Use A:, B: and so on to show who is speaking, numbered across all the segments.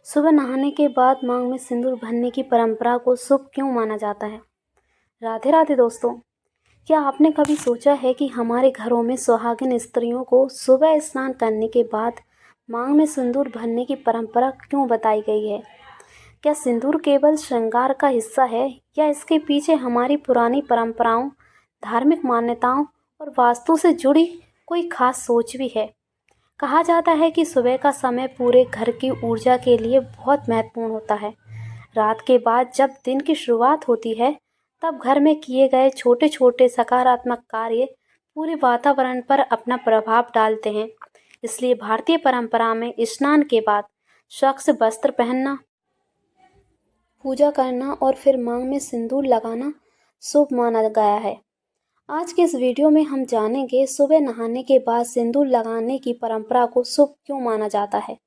A: सुबह नहाने के बाद मांग में सिंदूर भरने की परंपरा को शुभ क्यों माना जाता है? राधे राधे दोस्तों। क्या आपने कभी सोचा है कि हमारे घरों में सुहागिन स्त्रियों को सुबह स्नान करने के बाद मांग में सिंदूर भरने की परंपरा क्यों बताई गई है? क्या सिंदूर केवल श्रृंगार का हिस्सा है या इसके पीछे हमारी पुरानी परंपराओं, धार्मिक मान्यताओं और वास्तु से जुड़ी कोई खास सोच भी है? कहा जाता है कि सुबह का समय पूरे घर की ऊर्जा के लिए बहुत महत्वपूर्ण होता है। रात के बाद जब दिन की शुरुआत होती है, तब घर में किए गए छोटे छोटे सकारात्मक कार्य पूरे वातावरण पर अपना प्रभाव डालते हैं। इसलिए भारतीय परंपरा में स्नान के बाद स्वच्छ वस्त्र पहनना, पूजा करना और फिर मांग में सिंदूर लगाना शुभ माना गया है। आज के इस वीडियो में हम जानेंगे सुबह नहाने के बाद सिंदूर लगाने की परंपरा को शुभ क्यों माना जाता है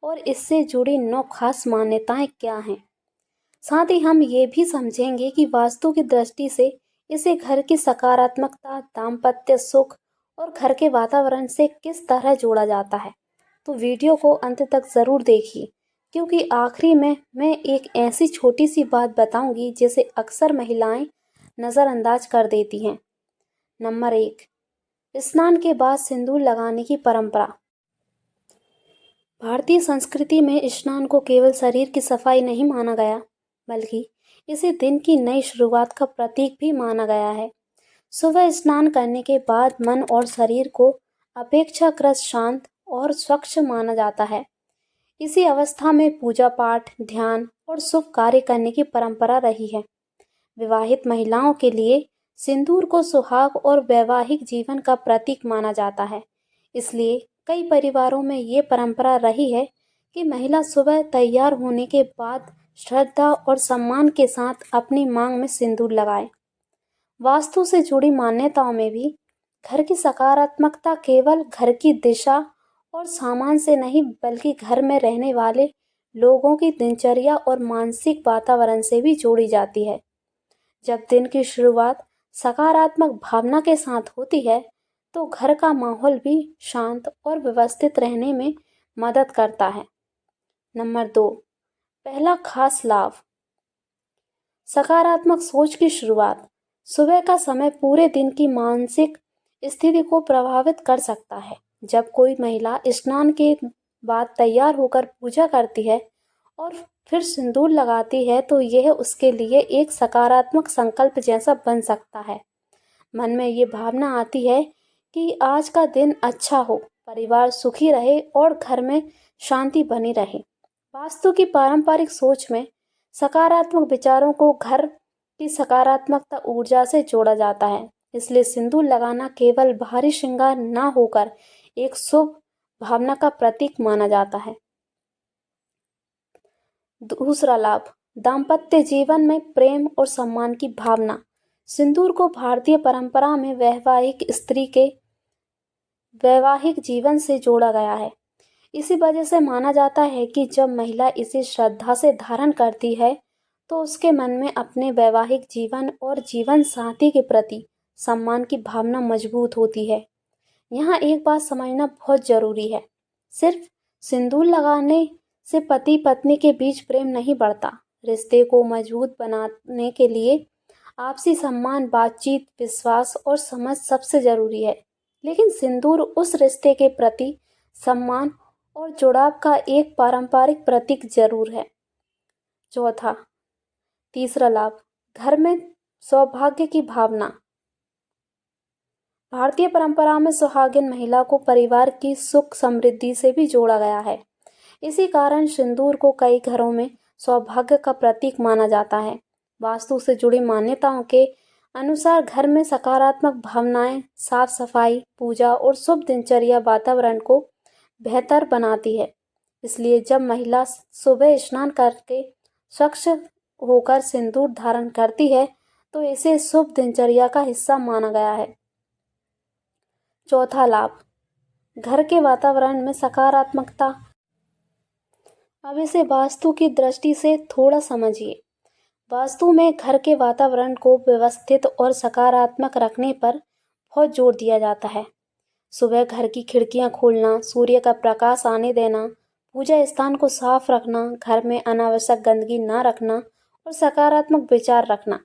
A: और इससे जुड़ी 9 खास मान्यताएं क्या हैं। साथ ही हम ये भी समझेंगे कि वास्तु की दृष्टि से इसे घर की सकारात्मकता, दाम्पत्य सुख और घर के वातावरण से किस तरह जोड़ा जाता है। तो वीडियो को अंत तक ज़रूर देखिए, क्योंकि आखिरी में मैं एक ऐसी छोटी सी बात बताऊंगी जिसे अक्सर महिलाएं नज़रअंदाज कर देती हैं। नंबर 1, स्नान के बाद सिंदूर लगाने की परंपरा। भारतीय संस्कृति में स्नान को केवल शरीर की सफाई नहीं माना गया, बल्कि इसे दिन की नई शुरुआत का प्रतीक भी माना गया है। सुबह स्नान करने के बाद मन और शरीर को अपेक्षाकृत शांत और स्वच्छ माना जाता है। इसी अवस्था में पूजा पाठ, ध्यान और शुभ कार्य करने की परंपरा रही है। विवाहित महिलाओं के लिए सिंदूर को सुहाग और वैवाहिक जीवन का प्रतीक माना जाता है। इसलिए कई परिवारों में ये परंपरा रही है कि महिला सुबह तैयार होने के बाद श्रद्धा और सम्मान के साथ अपनी मांग में सिंदूर लगाए। वास्तु से जुड़ी मान्यताओं में भी घर की सकारात्मकता केवल घर की दिशा और सामान से नहीं, बल्कि घर में रहने वाले लोगों की दिनचर्या और मानसिक वातावरण से भी जोड़ी जाती है। जब दिन की शुरुआत सकारात्मक भावना के साथ होती है, तो घर का माहौल भी शांत और व्यवस्थित रहने में मदद करता है। नंबर 2, पहला खास लाभ, सकारात्मक सोच की शुरुआत। सुबह का समय पूरे दिन की मानसिक स्थिति को प्रभावित कर सकता है। जब कोई महिला स्नान के बाद तैयार होकर पूजा करती है और फिर सिंदूर लगाती है, तो यह उसके लिए एक सकारात्मक संकल्प जैसा बन सकता है। मन में ये भावना आती है कि आज का दिन अच्छा हो, परिवार सुखी रहे और घर में शांति बनी रहे। वास्तु की पारंपरिक सोच में सकारात्मक विचारों को घर की सकारात्मकता ऊर्जा से जोड़ा जाता है। इसलिए सिंदूर लगाना केवल बाहरी श्रृंगार न होकर एक शुभ भावना का प्रतीक माना जाता है। दूसरा लाभ, दाम्पत्य जीवन में प्रेम और सम्मान की भावना। सिंदूर को भारतीय परंपरा में वैवाहिक स्त्री के वैवाहिक जीवन से जोड़ा गया है। इसी वजह से माना जाता है कि जब महिला इसे श्रद्धा से धारण करती है, तो उसके मन में अपने वैवाहिक जीवन और जीवन साथी के प्रति सम्मान की भावना मजबूत होती है। यहाँ एक बात समझना बहुत जरूरी है, सिर्फ सिंदूर लगाने से पति पत्नी के बीच प्रेम नहीं बढ़ता। रिश्ते को मजबूत बनाने के लिए आपसी सम्मान, बातचीत, विश्वास और समझ सबसे जरूरी है। लेकिन सिंदूर उस रिश्ते के प्रति सम्मान और जुड़ाव का एक पारंपरिक प्रतीक जरूर है। चौथा, तीसरा लाभ, घर में सौभाग्य की भावना। भारतीय परंपरा में सुहागिन महिला को परिवार की सुख समृद्धि से भी जोड़ा गया है। इसी कारण सिंदूर को कई घरों में सौभाग्य का प्रतीक माना जाता है। वास्तु से जुड़ी मान्यताओं के अनुसार घर में सकारात्मक भावनाएं, साफ सफाई, पूजा और शुभ दिनचर्या वातावरण को बेहतर बनाती है। इसलिए जब महिला सुबह स्नान करके स्वच्छ होकर सिंदूर धारण करती है, तो इसे शुभ दिनचर्या का हिस्सा माना गया है। चौथा लाभ, घर के वातावरण में सकारात्मकता। अब इसे वास्तु की दृष्टि से थोड़ा समझिए। वास्तु में घर के वातावरण को व्यवस्थित और सकारात्मक रखने पर बहुत जोर दिया जाता है। सुबह घर की खिड़कियां खोलना, सूर्य का प्रकाश आने देना, पूजा स्थान को साफ रखना, घर में अनावश्यक गंदगी ना रखना और सकारात्मक विचार रखना,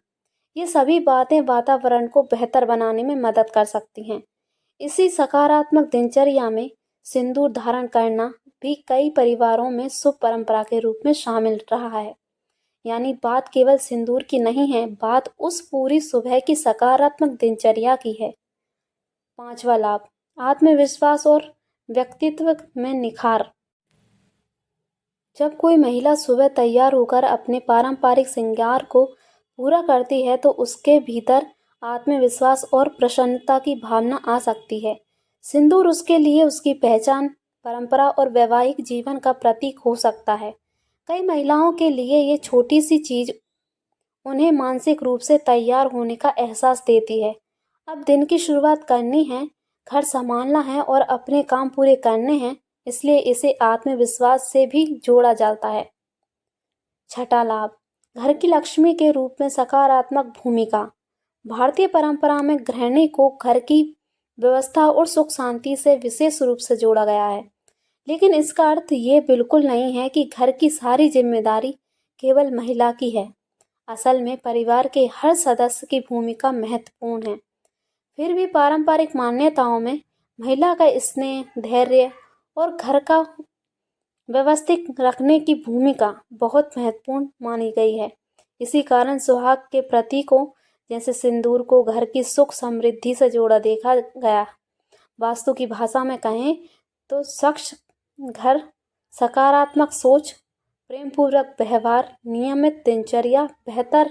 A: ये सभी बातें वातावरण को बेहतर बनाने में मदद कर सकती हैं। इसी सकारात्मक दिनचर्या में सिंदूर धारण करना भी कई परिवारों में शुभ परंपरा के रूप में शामिल रहा है। यानी बात केवल सिंदूर की नहीं है, बात उस पूरी सुबह की सकारात्मक दिनचर्या की है। 5वां लाभ, आत्मविश्वास और व्यक्तित्व में निखार। जब कोई महिला सुबह तैयार होकर अपने पारंपरिक श्रृंगार को पूरा करती है तो उसके भीतर आत्मविश्वास और प्रसन्नता की भावना आ सकती है। सिंदूर उसके लिए उसकी पहचान, परंपरा और वैवाहिक जीवन का प्रतीक हो सकता है। कई महिलाओं के लिए ये छोटी सी चीज उन्हें मानसिक रूप से तैयार होने का एहसास देती है। अब दिन की शुरुआत करनी है, घर संभालना है और अपने काम पूरे करने हैं, इसलिए इसे आत्मविश्वास से भी जोड़ा जाता है। 6वां लाभ, घर की लक्ष्मी के रूप में सकारात्मक भूमिका। भारतीय परंपरा में गृहिणी को घर की व्यवस्था और सुख शांति से विशेष रूप से जोड़ा गया है। लेकिन इसका अर्थ ये बिल्कुल नहीं है कि घर की सारी जिम्मेदारी केवल महिला की है। असल में परिवार के हर सदस्य की भूमिका महत्वपूर्ण है। फिर भी पारंपरिक मान्यताओं में महिला का स्नेह, धैर्य और घर का व्यवस्थित रखने की भूमिका बहुत महत्वपूर्ण मानी गई है। इसी कारण सुहाग के प्रतीकों जैसे सिंदूर को घर की सुख समृद्धि से जोड़ा देखा गया। वास्तु की भाषा में कहें तो स्वच्छ घर, सकारात्मक सोच, प्रेमपूर्वक व्यवहार, नियमित दिनचर्या, बेहतर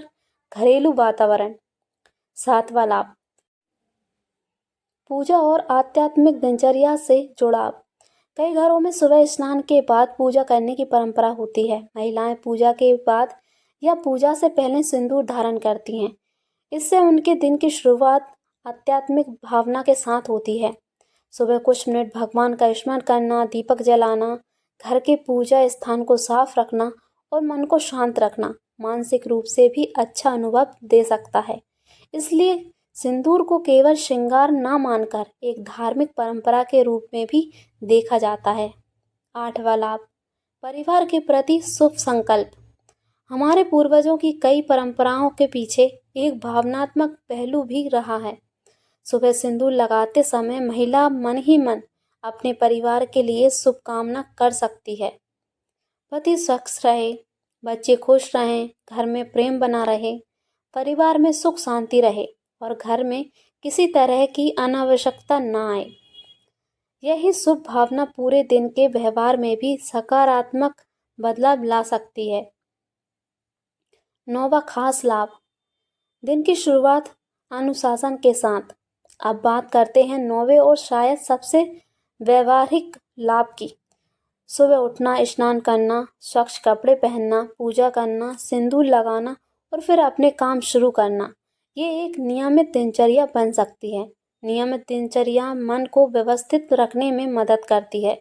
A: घरेलू वातावरण। 7वां लाभ, पूजा और आध्यात्मिक दिनचर्या से जुड़ाव। कई घरों में सुबह स्नान के बाद पूजा करने की परंपरा होती है। महिलाएं पूजा के बाद या पूजा से पहले सिंदूर धारण करती हैं। इससे उनके दिन की शुरुआत आध्यात्मिक भावना के साथ होती है। सुबह कुछ मिनट भगवान का स्मरण करना, दीपक जलाना, घर के पूजा स्थान को साफ रखना और मन को शांत रखना मानसिक रूप से भी अच्छा अनुभव दे सकता है। इसलिए सिंदूर को केवल श्रृंगार ना मानकर एक धार्मिक परंपरा के रूप में भी देखा जाता है। 8वां लाभ, परिवार के प्रति शुभ संकल्प। हमारे पूर्वजों की कई परंपराओं के पीछे एक भावनात्मक पहलू भी रहा है। सुबह सिंदूर लगाते समय महिला मन ही मन अपने परिवार के लिए शुभकामना कर सकती है। पति स्वस्थ रहे, बच्चे खुश रहें, घर में प्रेम बना रहे, परिवार में सुख शांति रहे और घर में किसी तरह की अनावश्यकता ना आए। यही शुभ भावना पूरे दिन के व्यवहार में भी सकारात्मक बदलाव ला सकती है। 9वां खास लाभ, दिन की शुरुआत अनुशासन के साथ। अब बात करते हैं 9वें और शायद सबसे व्यवहारिक लाभ की। सुबह उठना, स्नान करना, स्वच्छ कपड़े पहनना, पूजा करना, सिंदूर लगाना और फिर अपने काम शुरू करना, ये एक नियमित दिनचर्या बन सकती है। नियमित दिनचर्या मन को व्यवस्थित रखने में मदद करती है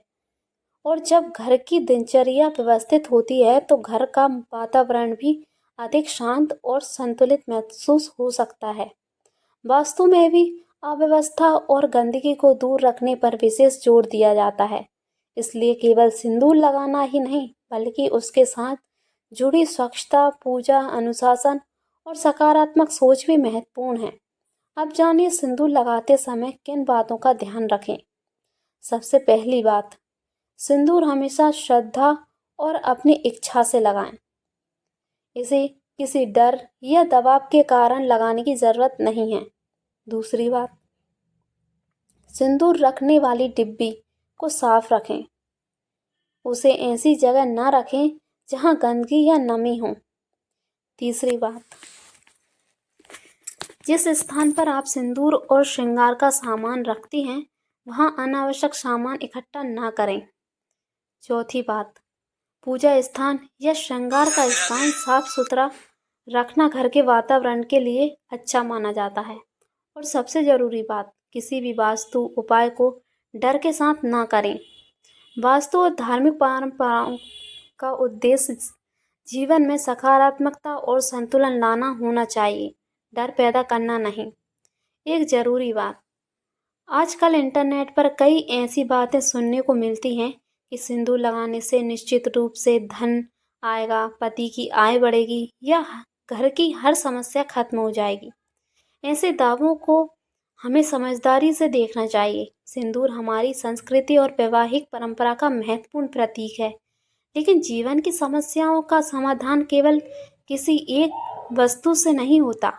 A: और जब घर की दिनचर्या व्यवस्थित होती है तो घर का वातावरण भी अधिक शांत और संतुलित महसूस हो सकता है। वास्तु में भी अव्यवस्था और गंदगी को दूर रखने पर विशेष जोर दिया जाता है। इसलिए केवल सिंदूर लगाना ही नहीं बल्कि उसके साथ जुड़ी स्वच्छता, पूजा, अनुशासन और सकारात्मक सोच भी महत्वपूर्ण है। अब जानिए सिंदूर लगाते समय किन बातों का ध्यान रखें। सबसे पहली बात, सिंदूर हमेशा श्रद्धा और अपनी इच्छा से लगाएं। इसे किसी डर या दबाव के कारण लगाने की ज़रूरत नहीं है। दूसरी बात, सिंदूर रखने वाली डिब्बी को साफ रखें। उसे ऐसी जगह ना रखें जहां गंदगी या नमी हो। तीसरी बात, जिस स्थान पर आप सिंदूर और श्रृंगार का सामान रखती हैं वहां अनावश्यक सामान इकट्ठा ना करें। चौथी बात, पूजा स्थान या श्रृंगार का स्थान साफ सुथरा रखना घर के वातावरण के लिए अच्छा माना जाता है। और सबसे ज़रूरी बात, किसी भी वास्तु उपाय को डर के साथ ना करें। वास्तु और धार्मिक परंपराओं का उद्देश्य जीवन में सकारात्मकता और संतुलन लाना होना चाहिए, डर पैदा करना नहीं। एक ज़रूरी बात, आजकल इंटरनेट पर कई ऐसी बातें सुनने को मिलती हैं कि सिंदूर लगाने से निश्चित रूप से धन आएगा, पति की आय बढ़ेगी या घर की हर समस्या खत्म हो जाएगी। ऐसे दावों को हमें समझदारी से देखना चाहिए। सिंदूर हमारी संस्कृति और वैवाहिक परंपरा का महत्वपूर्ण प्रतीक है, लेकिन जीवन की समस्याओं का समाधान केवल किसी एक वस्तु से नहीं होता।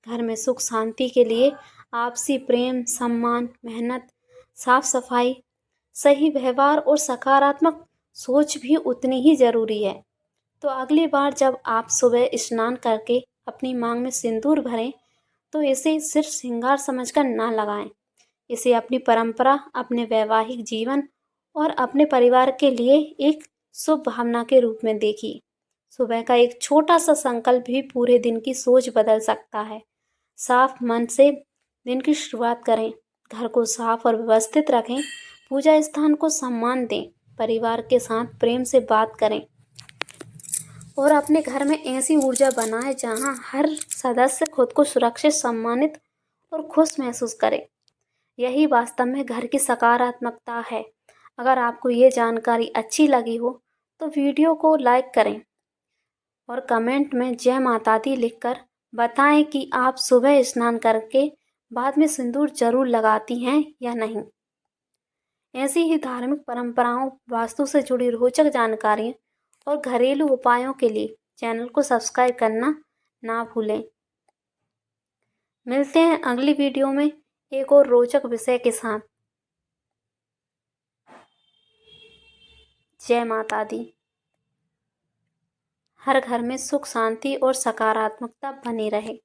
A: घर में सुख शांति के लिए आपसी प्रेम, सम्मान, मेहनत, साफ सफाई, सही व्यवहार और सकारात्मक सोच भी उतनी ही जरूरी है। तो अगली बार जब आप सुबह स्नान करके अपनी मांग में सिंदूर भरें, तो इसे सिर्फ श्रृंगार समझकर ना लगाएं। इसे अपनी परंपरा, अपने वैवाहिक जीवन और अपने परिवार के लिए एक शुभ भावना के रूप में देखिए। सुबह का एक छोटा सा संकल्प भी पूरे दिन की सोच बदल सकता है। साफ मन से दिन की शुरुआत करें, घर को साफ और व्यवस्थित रखें, पूजा स्थान को सम्मान दें, परिवार के साथ प्रेम से बात करें और अपने घर में ऐसी ऊर्जा बनाएं जहां हर सदस्य खुद को सुरक्षित, सम्मानित और खुश महसूस करे। यही वास्तव में घर की सकारात्मकता है। अगर आपको ये जानकारी अच्छी लगी हो तो वीडियो को लाइक करें और कमेंट में जय माता दी लिखकर बताएं कि आप सुबह स्नान करके बाद में सिंदूर जरूर लगाती हैं या नहीं। ऐसी ही धार्मिक परंपराओं, वास्तु से जुड़ी रोचक जानकारियाँ और घरेलू उपायों के लिए चैनल को सब्सक्राइब करना ना भूलें। मिलते हैं अगली वीडियो में एक और रोचक विषय के साथ। जय माता दी। हर घर में सुख शांति और सकारात्मकता बनी रहे।